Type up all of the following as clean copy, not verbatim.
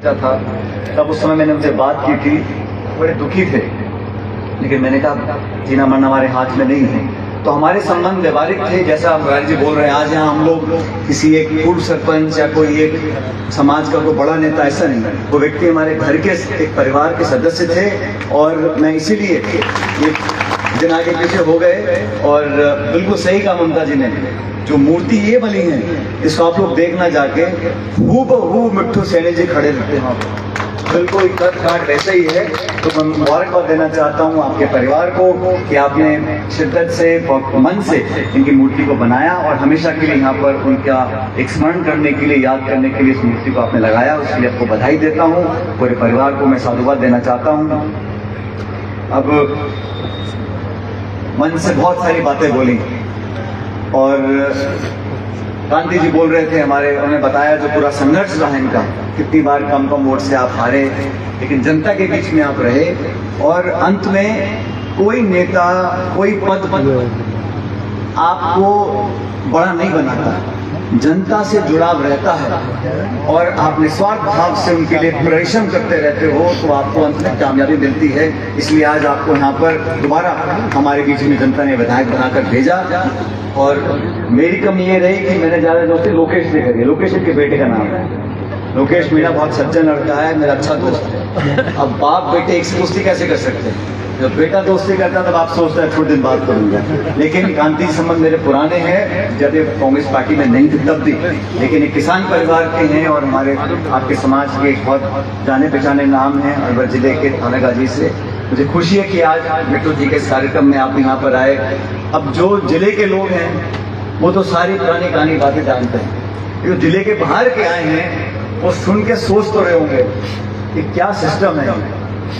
था। तब उस समय मैंने उनसे बात की थी, बड़े दुखी थे, लेकिन मैंने कहा जीना मरना हमारे हाथ में नहीं है। तो हमारे संबंध व्यवहारिक थे, जैसा मुरारी जी बोल रहे हैं। आज यहाँ हम लोग किसी एक पूर्व सरपंच या कोई एक समाज का कोई बड़ा नेता, ऐसा नहीं है। वो व्यक्ति हमारे घर के एक परिवार के सदस्य थे, और मैं इसीलिए एक दिन आगे पीछे हो गए। और बिल्कुल सही कहा ममता जी ने, जो मूर्ति ये बनी है इसको आप लोग देखना जाके, हूबहू मिट्ठू सैनी जी खड़े रहते हैं वहाँ पर, बिल्कुल कद काट वैसे ही है। तो मैं मुबारकबाद देना चाहता हूँ आपके परिवार को कि आपने शिद्दत से, मन से इनकी मूर्ति को बनाया, और हमेशा के लिए यहाँ पर उनका एक स्मरण करने के लिए, याद करने के लिए इस मूर्ति को आपने लगाया। उसके लिए आपको बधाई देता हूँ। पूरे परिवार को मैं साधुवाद देना चाहता हूँ। अब मन से बहुत सारी बातें बोली, और गांधी जी बोल रहे थे हमारे, उन्होंने बताया जो पूरा संघर्ष रहा इनका, कितनी बार कम वोट से आप हारे, लेकिन जनता के बीच में आप रहे, और अंत में कोई नेता, कोई पद आपको बड़ा नहीं बनाता, जनता से जुड़ाव रहता है, और आप निस्वार्थ भाव से उनके लिए परिश्रम करते रहते हो, तो आपको अंत में कामयाबी मिलती है। इसलिए आज आपको यहाँ पर दोबारा हमारे बीच में जनता ने विधायक बनाकर भेजा। और मेरी कमी ये रही कि मैंने ज़्यादा दोस्ती लोकेश से करी। लोकेश के बेटे का नाम है लोकेश, मेरा बहुत सज्जन लड़का है, मेरा अच्छा दोस्त है। अब बाप बेटे एक से दोस्ती कैसे कर सकते हैं? जब बेटा दोस्ती करता तब आप सोचते हैं थोड़ी दिन बात करूंगा, लेकिन गांधी संबंध मेरे पुराने हैं, जब ये कांग्रेस पार्टी में नहीं थे तब भी, लेकिन एक किसान परिवार के हैं, और हमारे आपके समाज के एक बहुत जाने पहचाने नाम हैं अलवर जिले के थानागाजी से। मुझे खुशी है कि आज मिट्टू जी के इस कार्यक्रम में आप यहाँ पर आए। अब जो जिले के लोग हैं वो तो सारी पुरानी कहानी बातें जानते हैं, जो जिले के बाहर के आए हैं वो सुन के सोच तो रहे होंगे कि क्या सिस्टम है,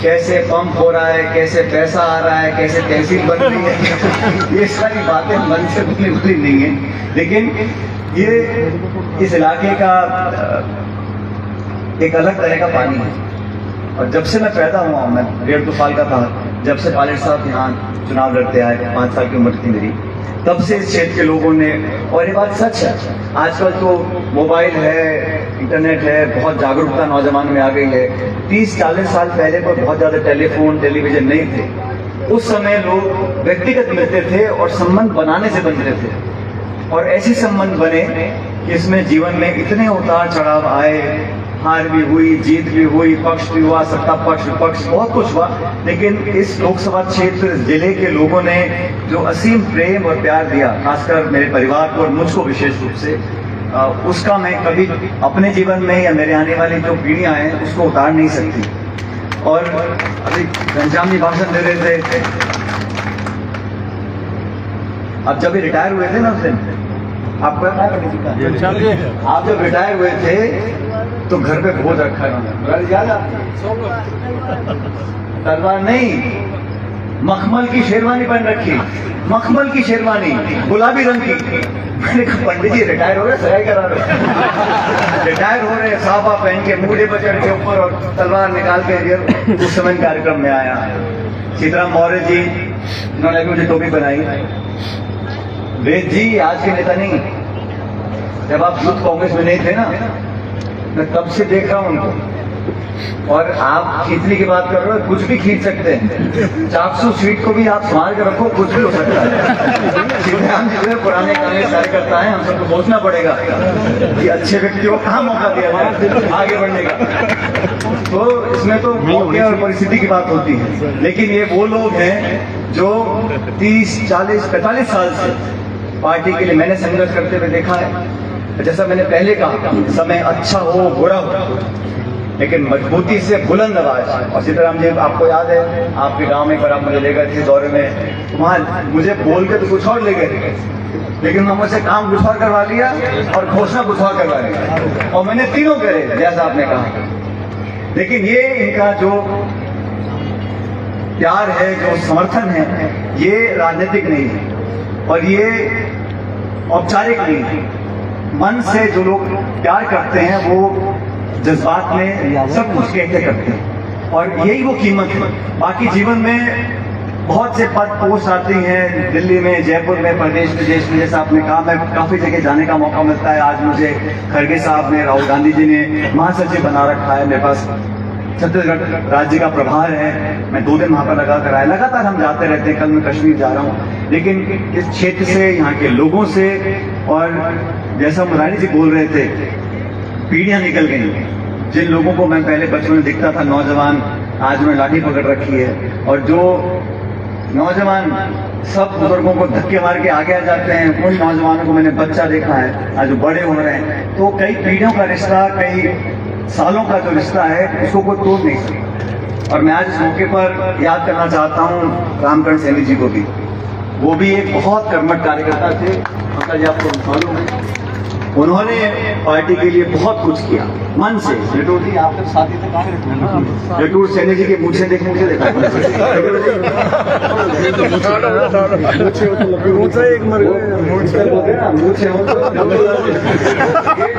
कैसे पंप हो रहा है, कैसे पैसा आ रहा है, कैसे तहसील बन रही है। ये सारी बातें मन से बोली नहीं है, लेकिन ये इस इलाके का एक अलग तरह का पानी है। और जब से मैं पैदा हुआ हूँ, मैं 1.5-2 साल का था जब से पायलट साहब यहाँ चुनाव लड़ते आए, 5 साल की उम्र थी मेरी, तब से इस क्षेत्र के लोगों ने, और ये बात सच है, आजकल तो मोबाइल है, इंटरनेट है, बहुत जागरूकता नौजवान में आ गई है। 30-40 साल पहले पर बहुत ज्यादा टेलीफोन टेलीविजन नहीं थे। उस समय लोग व्यक्तिगत मिलते थे और संबंध बनाने से बनते थे, और ऐसे संबंध बने कि इसमें जीवन में इतने उतार चढ़ाव आए, हार भी हुई, जीत भी हुई, पक्ष भी हुआ, सत्ता पक्ष विपक्ष, बहुत कुछ हुआ, लेकिन इस लोकसभा क्षेत्र जिले के लोगों ने जो असीम प्रेम और प्यार दिया, खासकर मेरे परिवार को और मुझको विशेष रूप से, उसका मैं कभी अपने जीवन में या मेरे आने वाली जो पीढ़ियां हैं उसको उतार नहीं सकती। और अभी घनश्याम जी भाषण दे रहे थे, अब जब रिटायर हुए थे ना उस दिन, आपको आप जब रिटायर हुए थे तो घर पे भोज रखा है, याद आपको? तलवार नहीं, मखमल की शेरवानी पहन रखी, मखमल की शेरवानी गुलाबी रंग की। मैंने कहा पंडित जी रिटायर हो रहे, सगाई करा रहे, रिटायर हो रहे, साफा पहन के, मूढ़े पर चढ़ के ऊपर और तलवार निकाल के उस समय कार्यक्रम में आया। सीताराम मौर्य जी, जिन्होंने मुझे टोपी बनाई, वेद जी आज के नेता नहीं, जब आप यूथ कांग्रेस में नहीं थे ना, मैं तब से देख रहा हूं उनको। और आप खींचने की बात कर रहे हो, कुछ भी खींच सकते हैं, 400 सीट को भी आप संभाल के रखो, कुछ भी हो सकता है। सीताराम जी जो पुराने कांग्रेस कार्यकर्ता है, हम सबको सोचना पड़ेगा कि अच्छे व्यक्तियों को कहाँ मौका दिया जाए आगे बढ़ने का। तो इसमें तो मौके और परिस्थिति की बात होती है, लेकिन ये वो लोग हैं जो 30, 40, 45 साल से पार्टी के लिए मैंने संघर्ष करते हुए देखा है। जैसा मैंने पहले कहा, समय अच्छा हो बुरा हो, लेकिन मजबूती से बुलंद आवाज। और सीताराम जी, आपको याद है आपके गांव में एक बार आप मुझे ले गए थे दौरे में, वहां मुझे बोल के तो कुछ और ले गए, लेकिन मैं मुझसे काम कुछ और करवा लिया और घोषणा कुछ और करवा लिया, और मैंने तीनों करे जैसा आपने कहा। लेकिन ये इनका जो प्यार है, जो समर्थन है, ये राजनीतिक नहीं है, और ये औपचारिक नहीं है। मन से जो लोग प्यार करते हैं वो जज्बात में सब कुछ कहते करते हैं, और यही वो कीमत है। बाकी जीवन में बहुत से पद पोस्ट आती हैं दिल्ली में, जयपुर में, प्रदेश विदेश में, जैसा आपने कहा मैं काफी जगह जाने का मौका मिलता है। आज मुझे खड़गे साहब ने, राहुल गांधी जी ने महासचिव बना रखा है। मेरे पास छत्तीसगढ़ राज्य का प्रभार है, मैं 2 दिन वहां पर लगाकर आया। लगातार हम जाते रहते हैं, कल मैं कश्मीर जा रहा हूँ। लेकिन इस क्षेत्र से, यहाँ के लोगों से, और जैसा मुरारी जी बोल रहे थे, पीढ़ियां निकल गई। जिन लोगों को मैं पहले बचपन में दिखता था नौजवान, आज मैं लाठी पकड़ रखी है। और जो नौजवान सब बुजुर्गों को धक्के मार के आगे आ जाते हैं, उन नौजवानों को मैंने बच्चा देखा है, आज बड़े हो रहे हैं। तो कई पीढ़ियों का रिश्ता, कई सालों का जो रिश्ता है, उसको कोई तोड़ नहीं सकता। और मैं आज इस मौके पर याद करना चाहता हूँ रामकरण सैनी जी को भी। वो भी एक बहुत कर्मठ कार्यकर्ता थे। अंकल जी आपको मालूम है, उन्होंने पार्टी के लिए बहुत कुछ किया मन से। जटूर जी आपके साथी थे, जटूर सैनी जी के मूछे देखा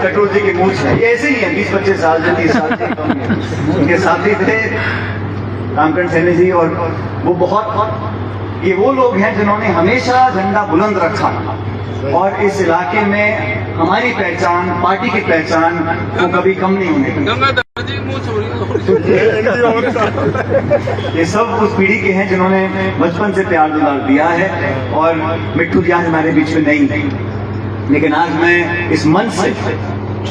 जटूर जी की मूछ है, ऐसे ही है, 20-25 साल से, 30 साल से उनके साथी थे रामकरण सैनी जी। और वो बहुत, ये वो लोग हैं जिन्होंने हमेशा झंडा बुलंद रखा और इस इलाके में हमारी पहचान, पार्टी की पहचान को कभी कम नहीं होने दी। ये सब उस पीढ़ी के हैं जिन्होंने बचपन से प्यार दुलार दिया है। और मिट्ठू जी आज हमारे बीच में नहीं है, लेकिन आज मैं इस मंच से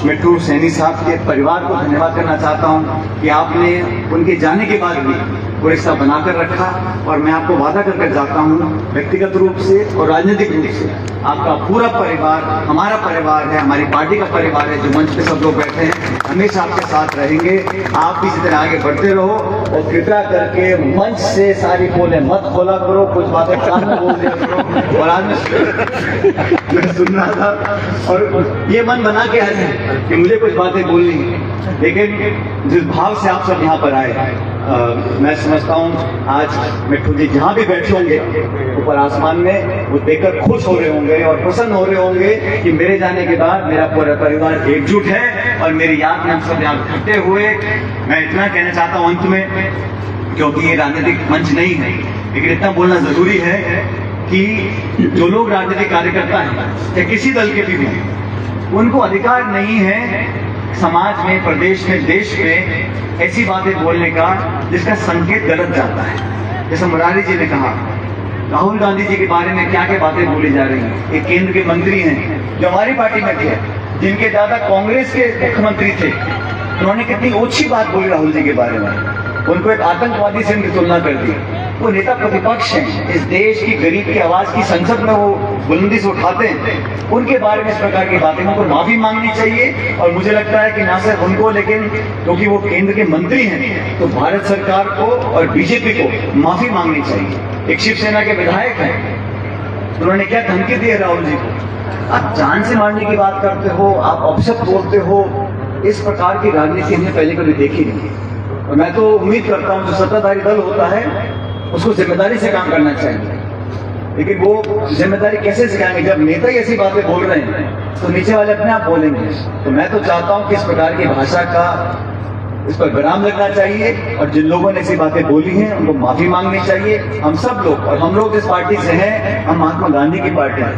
मिट्ठू सैनी साहब के परिवार को धन्यवाद करना चाहता हूं कि आपने उनके जाने के बाद भी वो रिश्ता बनाकर रखा। और मैं आपको वादा करके जाता हूं, व्यक्तिगत रूप से और राजनीतिक रूप से आपका पूरा परिवार हमारा परिवार है, हमारी पार्टी का परिवार है। जो मंच पे सब लोग बैठे हैं, हमेशा आपके साथ रहेंगे। आप भी इसी तरह आगे बढ़ते रहो और कृपया करके मंच से सारी बोले मत खोला करो, कुछ बातें कान में बोल दिया करो। और आज मैं सुन रहा था और ये मन बना के आए कि मुझे कुछ बातें बोलनी है, लेकिन जिस भाव से आप सब यहाँ पर आए, मैं समझता हूँ आज मिट्ठू जी जहाँ भी बैठे होंगे ऊपर आसमान में, वो देखकर खुश हो रहे होंगे और प्रसन्न हो रहे होंगे कि मेरे जाने के बाद मेरा पूरा परिवार एकजुट है और मेरी याद में हम सब यहाँ इकट्ठे हुए। मैं इतना कहना चाहता हूँ अंत में, क्योंकि ये राजनीतिक मंच नहीं है, लेकिन इतना बोलना जरूरी है कि जो लोग राजनीतिक कार्यकर्ता हैं या किसी दल के भी हों, उनको अधिकार नहीं है समाज में, प्रदेश में, देश में ऐसी बातें बोलने का जिसका संकेत गलत जाता है। जैसे मुरारी जी ने कहा, राहुल गांधी जी के बारे में क्या क्या बातें बोली जा रही हैं। एक केंद्र के मंत्री हैं जो हमारी पार्टी में थे, जिनके दादा कांग्रेस के मुख्यमंत्री थे, उन्होंने कितनी ओछी बात बोली राहुल जी के बारे में, उनको एक आतंकवादी से उनकी तुलना कर दी। वो नेता प्रतिपक्ष हैं, इस देश की गरीब की आवाज की संसद में वो बुलंदी से उठाते हैं। उनके बारे में इस प्रकार की बातें, उनको माफी मांगनी चाहिए। और मुझे लगता है कि ना सिर्फ उनको, लेकिन क्योंकि वो केंद्र के मंत्री हैं, तो भारत सरकार को और बीजेपी को माफी मांगनी चाहिए। एक शिवसेना के विधायक हैं, उन्होंने क्या धमकी दी है राहुल जी को। आप जान से मारने की बात करते हो, आप अपशब्द बोलते हो। इस प्रकार की राजनीति हमने पहले कभी देखी नहीं। और मैं तो उम्मीद करता हूं जो सत्ताधारी दल होता है उसको जिम्मेदारी से काम करना चाहिए, लेकिन वो जिम्मेदारी कैसे सिखाएंगे जब नेता ही ऐसी बातें बोल रहे हैं, तो नीचे वाले अपने आप बोलेंगे। तो मैं तो चाहता हूं कि इस प्रकार की भाषा का इस पर विराम लगना चाहिए और जिन लोगों ने ऐसी बातें बोली हैं उनको माफी मांगनी चाहिए। हम सब लोग, और हम लोग जिस पार्टी से हैं, हम महात्मा गांधी की पार्टी है।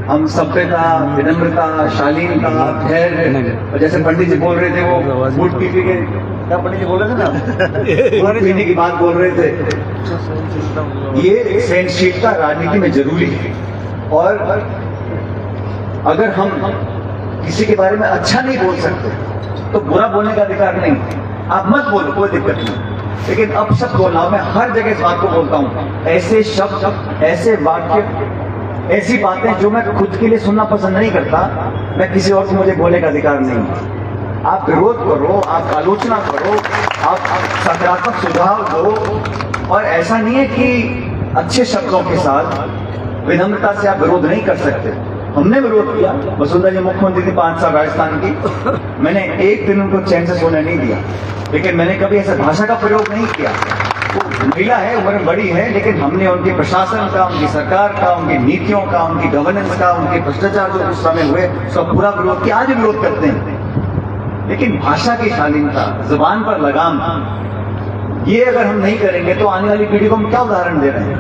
हम सभ्यता, विनम्रता, शालीनता, धैर्य, और जैसे पंडित जी बोल रहे थे वो बूट पीपी के, क्या पंडित जी बोल रहे थे ना, बूट पीने की बात बोल रहे थे। ये सहनशीलता राजनीति में जरूरी है। और अगर हम किसी के बारे में अच्छा नहीं बोल सकते तो बुरा बोलने का अधिकार नहीं, आप मत बोलो, कोई दिक्कत नहीं, लेकिन अब शब्द बोलना, मैं हर जगह इस बात को बोलता हूं, ऐसे शब्द, ऐसे वाक्य, ऐसी बातें जो मैं खुद के लिए सुनना पसंद नहीं करता, मैं किसी और को मुझे बोलने का अधिकार नहीं। आप विरोध करो, आप आलोचना करो, आप सकारात्मक सुझाव दो, और ऐसा नहीं है कि अच्छे शब्दों के साथ विनम्रता से आप विरोध नहीं कर सकते। हमने विरोध किया, वसुंधरा जी मुख्यमंत्री थी 5 साल राजस्थान की, मैंने एक दिन उनको चैन से सोने नहीं दिया, लेकिन मैंने कभी ऐसा भाषा का प्रयोग नहीं किया। वो महिला है, उम्र में बड़ी है, लेकिन हमने उनके प्रशासन का, उनकी सरकार का, उनकी नीतियों का, उनकी गवर्नेंस का, उनके भ्रष्टाचार जो उस समय हुए उसका पूरा विरोध किया, आज भी विरोध करते हैं। लेकिन भाषा की शालीनता, जुबान पर लगाम, ये अगर हम नहीं करेंगे तो आने वाली पीढ़ी को हम क्या उदाहरण दे रहे हैं?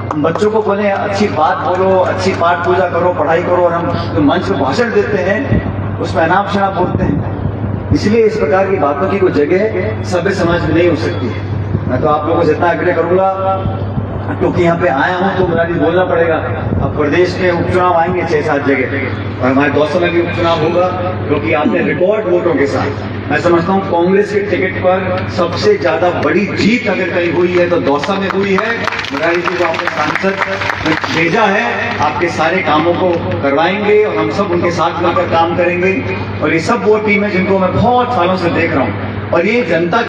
हम बच्चों को बोले अच्छी बात बोलो, अच्छी पाठ पूजा करो, पढ़ाई करो, और हम जो मंच पर भाषण देते हैं उसमें अनाप शनाप बोलते हैं। इसलिए इस प्रकार की बातों की कोई जगह सभ्य समाज में नहीं हो सकती है। मैं तो आप लोगों से इतना आग्रह करूंगा, क्योंकि यहाँ पे आया हूँ तो मुझे बोलना पड़ेगा। अब प्रदेश में उपचुनाव आएंगे 6-7 जगह, और हमारे दौसा में भी उपचुनाव होगा, क्योंकि आपने रिकॉर्ड वोटों के साथ, मैं समझता हूँ कांग्रेस के टिकट पर सबसे ज्यादा बड़ी जीत अगर कहीं हुई है तो दौसा में हुई है। मुरारी जी को आपने सांसद भेजा है, आपके सारे कामों को करवाएंगे और हम सब उनके साथ मिलकर काम करेंगे। और ये सब वो टीम है जिनको मैं बहुत सालों से देख रहा हूँ, और ये जनता